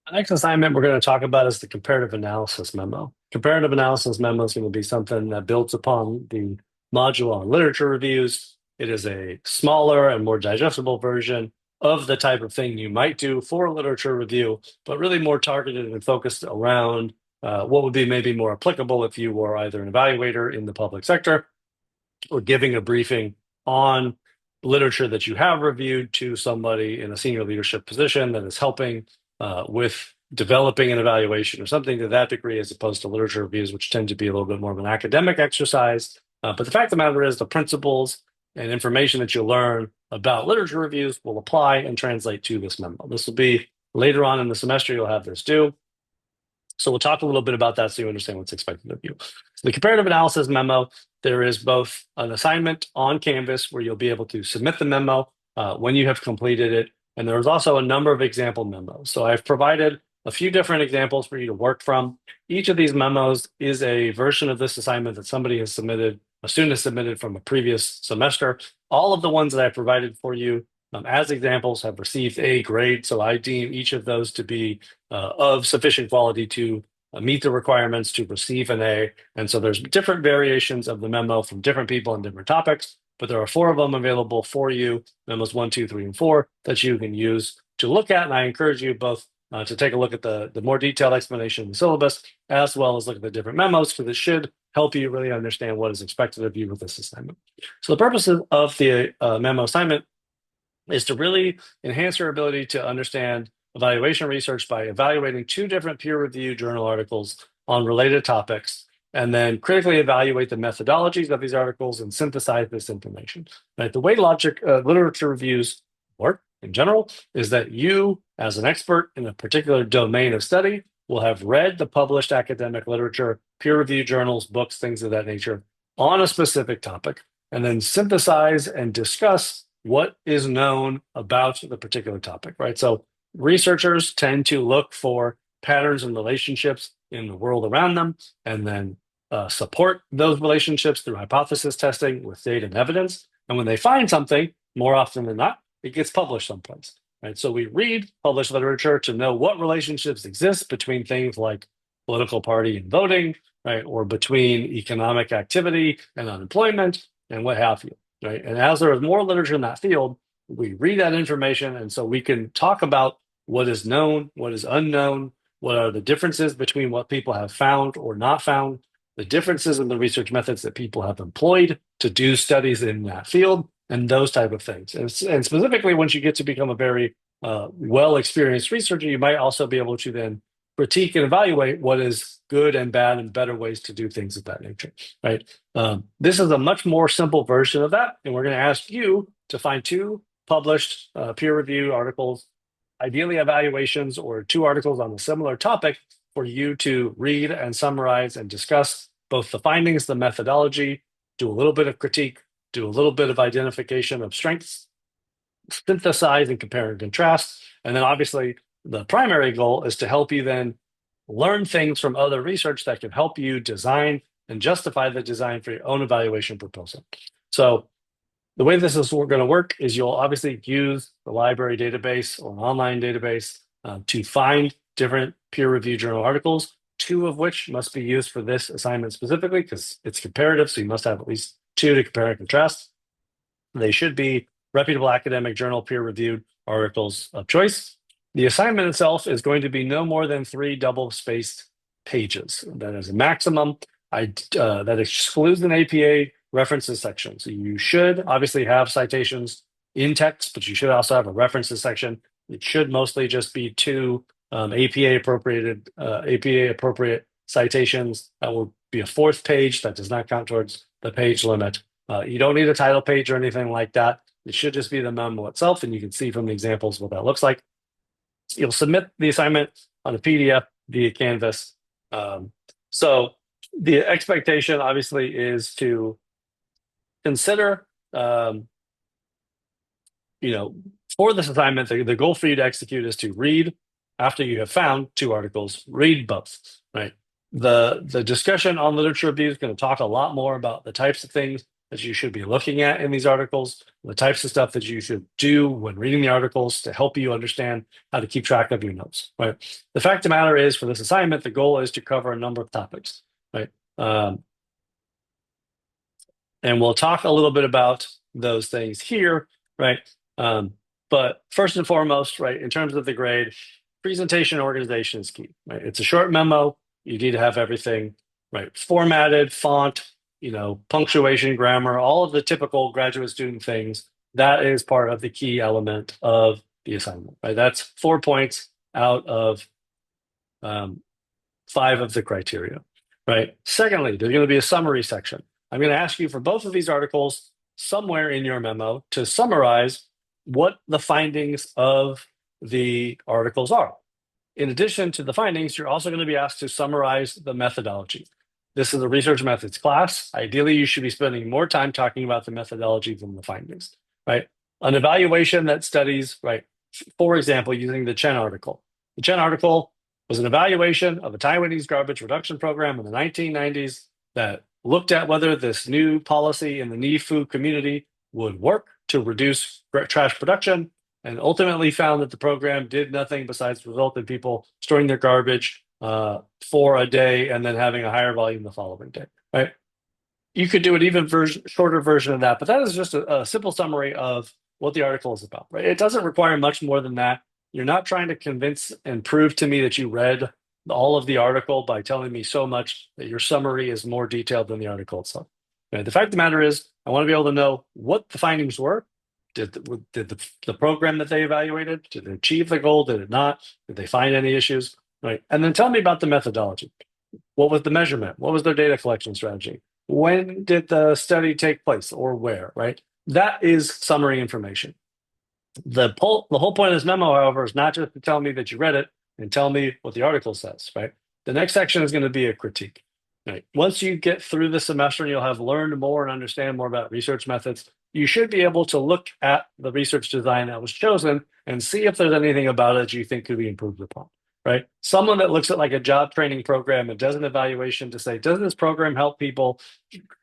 The next assignment we're going to talk about is the comparative analysis memo. Comparative analysis memo is going to be something that builds upon the module on literature reviews. It is a smaller and more digestible version of the type of thing you might do for a literature review, but really more targeted and focused around what would be maybe more applicable if you were either an evaluator in the public sector or giving a briefing on literature that you have reviewed to somebody in a senior leadership position that is helping with developing an evaluation or something to that degree, as opposed to literature reviews, which tend to be a little bit more of an academic exercise. But the fact of the matter is, the principles and information that you learn about literature reviews will apply and translate to this memo. This will be later on in the semester, you'll have this due. So we'll talk a little bit about that so you understand what's expected of you. So the comparative analysis memo, there is both an assignment on Canvas where you'll be able to submit the memo when you have completed it. And there's also a number of example memos. So I've provided a few different examples for you to work from. Each of these memos is a version of this assignment that somebody has submitted, a student has submitted from a previous semester. All of the ones that I provided for you as examples have received a grade. So I deem each of those to be of sufficient quality to meet the requirements to receive an A. And so there's different variations of the memo from different people on different topics, but there are four of them available for you, memos 1, 2, 3, and 4, that you can use to look at. And I encourage you both to take a look at the more detailed explanation of the syllabus, as well as look at the different memos, because it should help you really understand what is expected of you with this assignment. So the purpose of the memo assignment is to really enhance your ability to understand evaluation research by evaluating two different peer-reviewed journal articles on related topics, and then critically evaluate the methodologies of these articles and synthesize this information. Right? The way literature reviews work in general is that you, as an expert in a particular domain of study, will have read the published academic literature, peer-reviewed journals, books, things of that nature on a specific topic, and then synthesize and discuss what is known about the particular topic, right? So researchers tend to look for patterns and relationships in the world around them, and then support those relationships through hypothesis testing with data and evidence. And when they find something, more often than not, it gets published someplace, right? So we read published literature to know what relationships exist between things like political party and voting, right? Or between economic activity and unemployment and what have you. Right. And as there is more literature in that field, we read that information. And so we can talk about what is known, what is unknown, what are the differences between what people have found or not found, the differences in the research methods that people have employed to do studies in that field, and those type of things. And specifically, once you get to become a very well-experienced researcher, you might also be able to then critique and evaluate what is good and bad and better ways to do things of that nature, right? This is a much more simple version of that, and we're going to ask you to find two published peer-reviewed articles, ideally evaluations, or two articles on a similar topic for you to read and summarize and discuss both the findings, the methodology, do a little bit of critique, do a little bit of identification of strengths, synthesize and compare and contrast, and then obviously the primary goal is to help you then learn things from other research that can help you design and justify the design for your own evaluation proposal. So the way this is going to work is you'll obviously use the library database or an online database to find different peer-reviewed journal articles, two of which must be used for this assignment specifically because it's comparative, so you must have at least two to compare and contrast. They should be reputable academic journal peer-reviewed articles of choice. The assignment itself is going to be no more than 3 double-spaced pages. That is a maximum. That excludes an APA references section. So you should obviously have citations in text, but you should also have a references section. It should mostly just be 2 APA appropriate citations. That will be a 4th page. That does not count towards the page limit. You don't need a title page or anything like that. It should just be the memo itself, and you can see from the examples what that looks like. You'll submit the assignment on a PDF via Canvas. So the expectation, obviously, is to consider, for this assignment, the goal for you to execute is to read after you have found 2 articles, read both, right? The discussion on literature review is going to talk a lot more about the types of things that you should be looking at in these articles, the types of stuff that you should do when reading the articles to help you understand how to keep track of your notes, right? The fact of the matter is, for this assignment, the goal is to cover a number of topics, right? And we'll talk a little bit about those things here, right? But first and foremost, right, in terms of the grade, presentation organization is key, right? It's a short memo. You need to have everything, right, formatted, font, punctuation, grammar, all of the typical graduate student things. That is part of the key element of the assignment, right? That's 4 points out of 5 of the criteria, right? Secondly, there's going to be a summary section. I'm going to ask you for both of these articles somewhere in your memo to summarize what the findings of the articles are. In addition to the findings, you're also going to be asked to summarize the methodology. This is a research methods class. Ideally, you should be spending more time talking about the methodology than the findings, right? An evaluation that studies, right, for example, using the Chen article. The Chen article was an evaluation of a Taiwanese garbage reduction program in the 1990s that looked at whether this new policy in the Nifu community would work to reduce trash production, and ultimately found that the program did nothing besides result in people storing their garbage for a day and then having a higher volume the following day, right? You could do an even shorter version of that, but that is just a simple summary of what the article is about, right? It doesn't require much more than that. You're not trying to convince and prove to me that you read all of the article by telling me so much that your summary is more detailed than the article itself. Okay, the fact of the matter is, I want to be able to know what the findings were. Did the program that they evaluated, did it achieve the goal? Did it not? Did they find any issues? Right. And then tell me about the methodology. What was the measurement? What was their data collection strategy? When did the study take place or where? Right. That is summary information. The whole point of this memo, however, is not just to tell me that you read it and tell me what the article says, right? The next section is going to be a critique. Right. Once you get through the semester and you'll have learned more and understand more about research methods, you should be able to look at the research design that was chosen and see if there's anything about it you think could be improved upon, right? Someone that looks at like a job training program and does an evaluation to say, does this program help people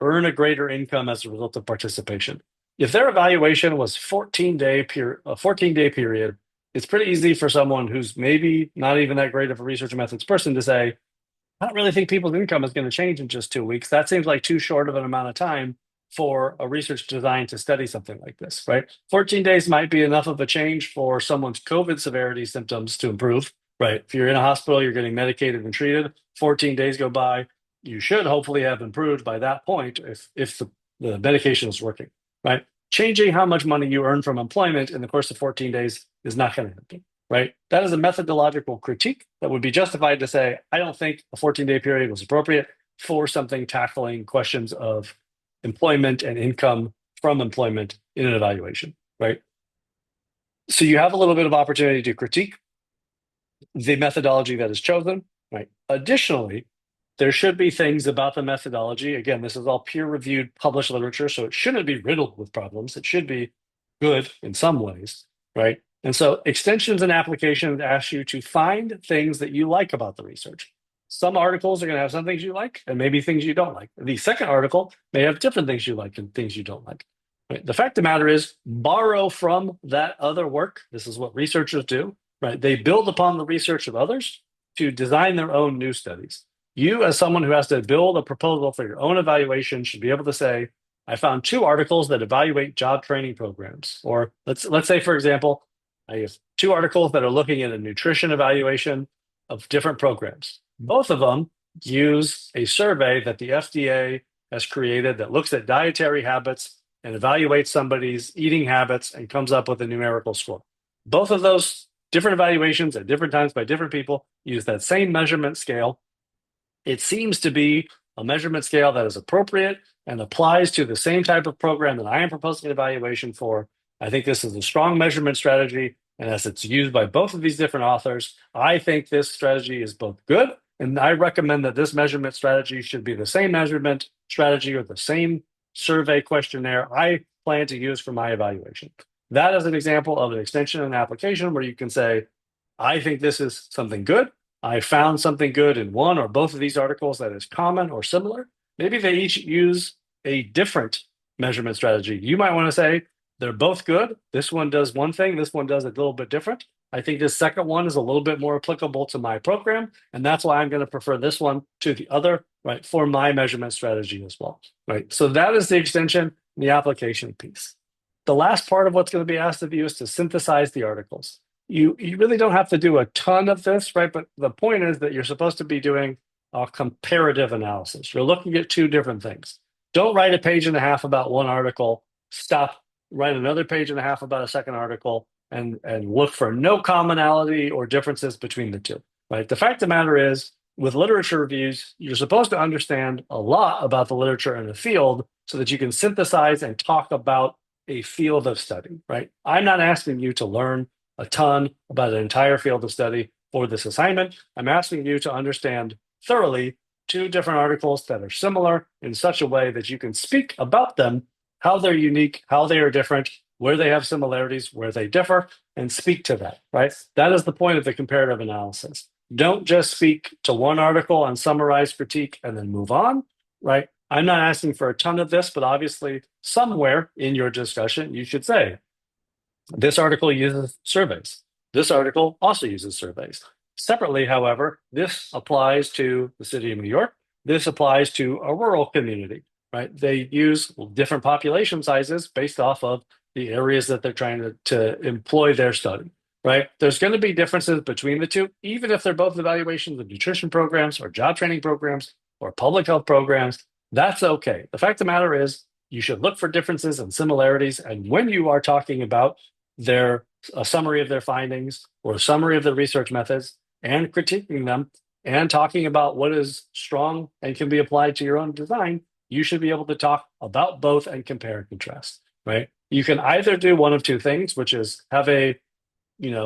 earn a greater income as a result of participation? If their evaluation was a 14-day period, it's pretty easy for someone who's maybe not even that great of a research methods person to say, I don't really think people's income is going to change in just 2 weeks. That seems like too short of an amount of time for a research design to study something like this, right? 14 days might be enough of a change for someone's COVID severity symptoms to improve, right? If you're in a hospital, you're getting medicated and treated, 14 days go by, you should hopefully have improved by that point if the medication is working, right? Changing how much money you earn from employment in the course of 14 days is not going to happen, right? That is a methodological critique that would be justified to say, I don't think a 14-day period was appropriate for something tackling questions of employment and income from employment in an evaluation, right? So you have a little bit of opportunity to critique the methodology that is chosen, right? Additionally, there should be things about the methodology. Again, this is all peer-reviewed published literature, so it shouldn't be riddled with problems. It should be good in some ways, right? And so extensions and applications ask you to find things that you like about the research. Some articles are going to have some things you like and maybe things you don't like. The second article may have different things you like and things you don't like. Right? The fact of the matter is, borrow from that other work. This is what researchers do, right? They build upon the research of others to design their own new studies. You, as someone who has to build a proposal for your own evaluation, should be able to say, I found 2 articles that evaluate job training programs. Or let's say, for example, I have 2 articles that are looking at a nutrition evaluation of different programs. Both of them use a survey that the FDA has created that looks at dietary habits and evaluates somebody's eating habits and comes up with a numerical score. Both of those different evaluations at different times by different people use that same measurement scale. It seems to be a measurement scale that is appropriate and applies to the same type of program that I am proposing an evaluation for. I think this is a strong measurement strategy, and as it's used by both of these different authors, I think this strategy is both good, and I recommend that this measurement strategy should be the same measurement strategy or the same survey questionnaire I plan to use for my evaluation. That is an example of an extension and application where you can say, I think this is something good. I found something good in one or both of these articles that is common or similar. Maybe they each use a different measurement strategy. You might want to say they're both good. This one does one thing, this one does a little bit different. I think this second one is a little bit more applicable to my program, and that's why I'm going to prefer this one to the other, right, for my measurement strategy as well, right? So that is the extension, the application piece. The last part of what's going to be asked of you is to synthesize the articles. You really don't have to do a ton of this, right? But the point is that you're supposed to be doing a comparative analysis. You're looking at two different things. Don't write a page and a half about one article, stop, write another page and a half about a second article, and look for no commonality or differences between the two, right? The fact of the matter is, with literature reviews, you're supposed to understand a lot about the literature in the field so that you can synthesize and talk about a field of study, right? I'm not asking you to learn a ton about an entire field of study for this assignment. I'm asking you to understand thoroughly two different articles that are similar in such a way that you can speak about them, how they're unique, how they are different, where they have similarities, where they differ, and speak to that, right? That is the point of the comparative analysis. Don't just speak to one article and summarize, critique, and then move on, right? I'm not asking for a ton of this, but obviously somewhere in your discussion, you should say, this article uses surveys. This article also uses surveys. Separately, however, this applies to the city of New York. This applies to a rural community, right? They use different population sizes based off of the areas that they're trying to employ their study, right? There's going to be differences between the two, even if they're both evaluations of nutrition programs or job training programs or public health programs. That's okay. The fact of the matter is, you should look for differences and similarities. And when you are talking about a summary of their findings or a summary of the research methods and critiquing them and talking about what is strong and can be applied to your own design, you should be able to talk about both and compare and contrast, right? You can either do one of two things, which is have a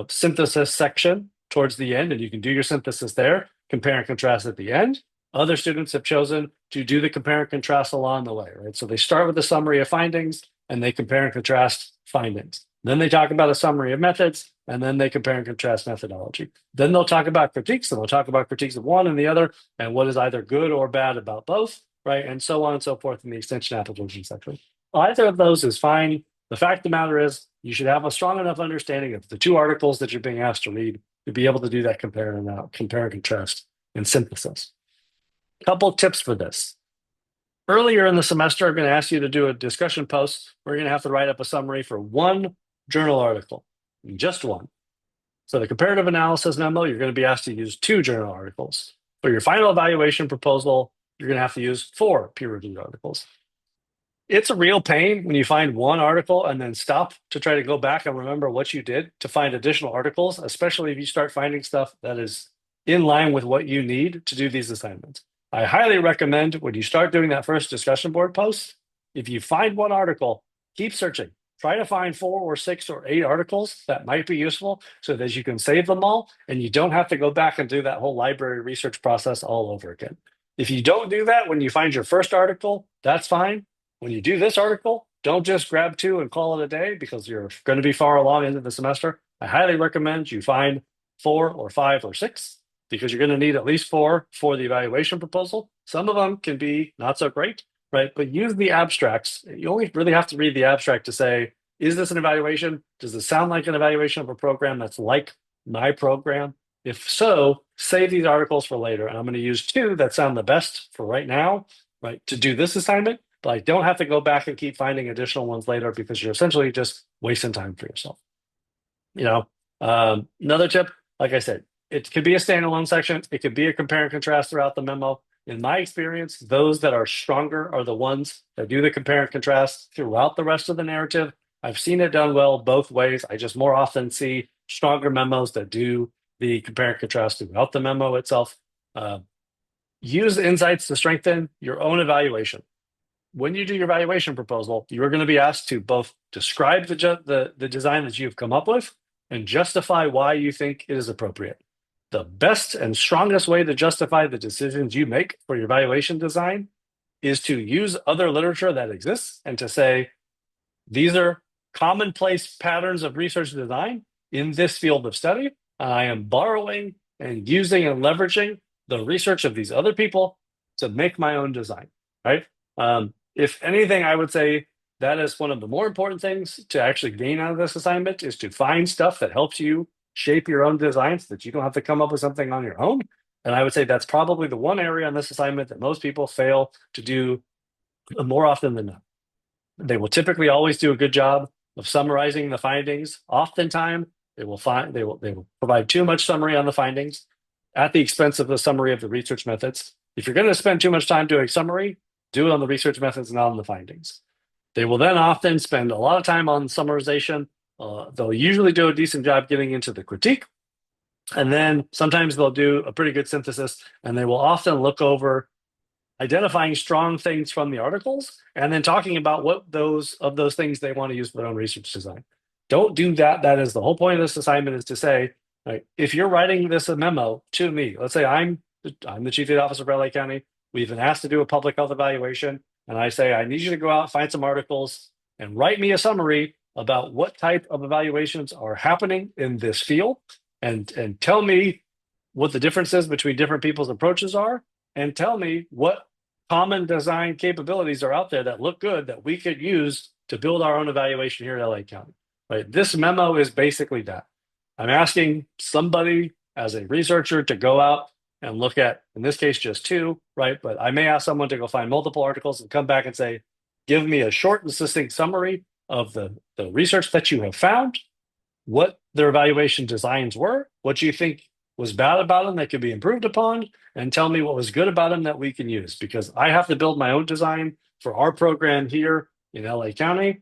synthesis section towards the end, and you can do your synthesis there, compare and contrast at the end. Other students have chosen to do the compare and contrast along the way, right? So they start with a summary of findings and they compare and contrast findings. Then they talk about a summary of methods, and then they compare and contrast methodology. Then they'll talk about critiques, and they'll talk about critiques of one and the other, and what is either good or bad about both, right? And so on and so forth in the extension application section. Either of those is fine. The fact of the matter is, you should have a strong enough understanding of the two articles that you're being asked to read to be able to do that compare and contrast and synthesis. Couple tips for this. Earlier in the semester, I'm going to ask you to do a discussion post. We're going to have to write up a summary for one journal article, just one. So the comparative analysis memo, you're going to be asked to use 2 journal articles. For your final evaluation proposal, you're going to have to use 4 peer-reviewed articles. It's a real pain when you find one article and then stop to try to go back and remember what you did to find additional articles, especially if you start finding stuff that is in line with what you need to do these assignments. I highly recommend when you start doing that first discussion board post, if you find one article, keep searching. Try to find 4 or 6 or 8 articles that might be useful so that you can save them all and you don't have to go back and do that whole library research process all over again. If you don't do that when you find your first article, that's fine. When you do this article, don't just grab 2 and call it a day because you're going to be far along into the semester. I highly recommend you find 4 or 5 or 6 because you're going to need at least 4 for the evaluation proposal. Some of them can be not so great, right? But use the abstracts. You only really have to read the abstract to say, is this an evaluation? Does it sound like an evaluation of a program that's like my program? If so, save these articles for later. And I'm going to use 2 that sound the best for right now, right, to do this assignment. But I don't have to go back and keep finding additional ones later because you're essentially just wasting time for yourself. Another tip, like I said, it could be a standalone section. It could be a compare and contrast throughout the memo. In my experience, those that are stronger are the ones that do the compare and contrast throughout the rest of the narrative. I've seen it done well both ways. I just more often see stronger memos that do the compare and contrast throughout the memo itself. Use the insights to strengthen your own evaluation. When you do your evaluation proposal, you're going to be asked to both describe the design that you've come up with and justify why you think it is appropriate. The best and strongest way to justify the decisions you make for your evaluation design is to use other literature that exists and to say, these are commonplace patterns of research design in this field of study. I am borrowing and using and leveraging the research of these other people to make my own design, right? If anything, I would say that is one of the more important things to actually gain out of this assignment, is to find stuff that helps you shape your own designs, that you don't have to come up with something on your own. And I would say that's probably the one area on this assignment that most people fail to do more often than not. They will typically always do a good job of summarizing the findings. Oftentimes, they will provide too much summary on the findings at the expense of the summary of the research methods. If you're going to spend too much time doing summary, do it on the research methods, not on the findings. They will then often spend a lot of time on summarization. They'll usually do a decent job getting into the critique. And then sometimes they'll do a pretty good synthesis, and they will often look over identifying strong things from the articles and then talking about what those things they want to use for their own research design. Don't do that. That is the whole point of this assignment, is to say, right, if you're writing this a memo to me, let's say I'm the chief data officer for LA County. We've been asked to do a public health evaluation, and I say, I need you to go out, find some articles, and write me a summary about what type of evaluations are happening in this field, and tell me what the differences between different people's approaches are, and tell me what common design capabilities are out there that look good that we could use to build our own evaluation here at LA County. Right? This memo is basically that. I'm asking somebody as a researcher to go out and look at, in this case, just two, right? But I may ask someone to go find multiple articles and come back and say, give me a short and succinct summary of the research that you have found, what their evaluation designs were, what you think was bad about them that could be improved upon, and tell me what was good about them that we can use. Because I have to build my own design for our program here in LA County.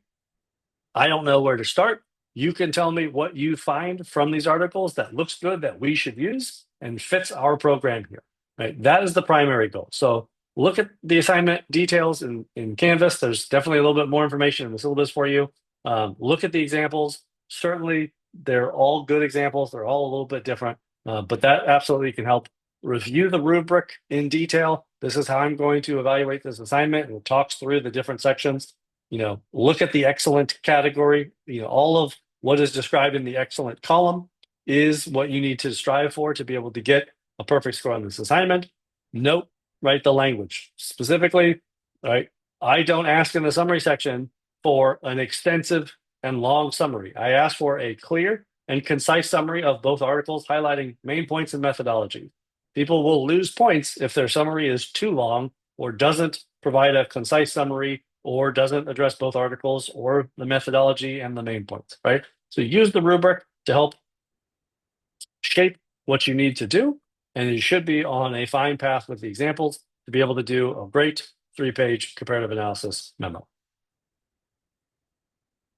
I don't know where to start. You can tell me what you find from these articles that looks good that we should use and fits our program here. Right? That is the primary goal. So look at the assignment details in Canvas. There's definitely a little bit more information in the syllabus for you. Look at the examples. Certainly, they're all good examples. They're all a little bit different, but that absolutely can help. Review the rubric in detail. This is how I'm going to evaluate this assignment, and it talks through the different sections. Look at the excellent category. All of what is described in the excellent column is what you need to strive for to be able to get a perfect score on this assignment. Note, right, the language specifically, right? I don't ask in the summary section for an extensive and long summary. I ask for a clear and concise summary of both articles, highlighting main points and methodology. People will lose points if their summary is too long or doesn't provide a concise summary or doesn't address both articles or the methodology and the main points, right? So use the rubric to help shape what you need to do, and you should be on a fine path with the examples to be able to do a great 3-page comparative analysis memo.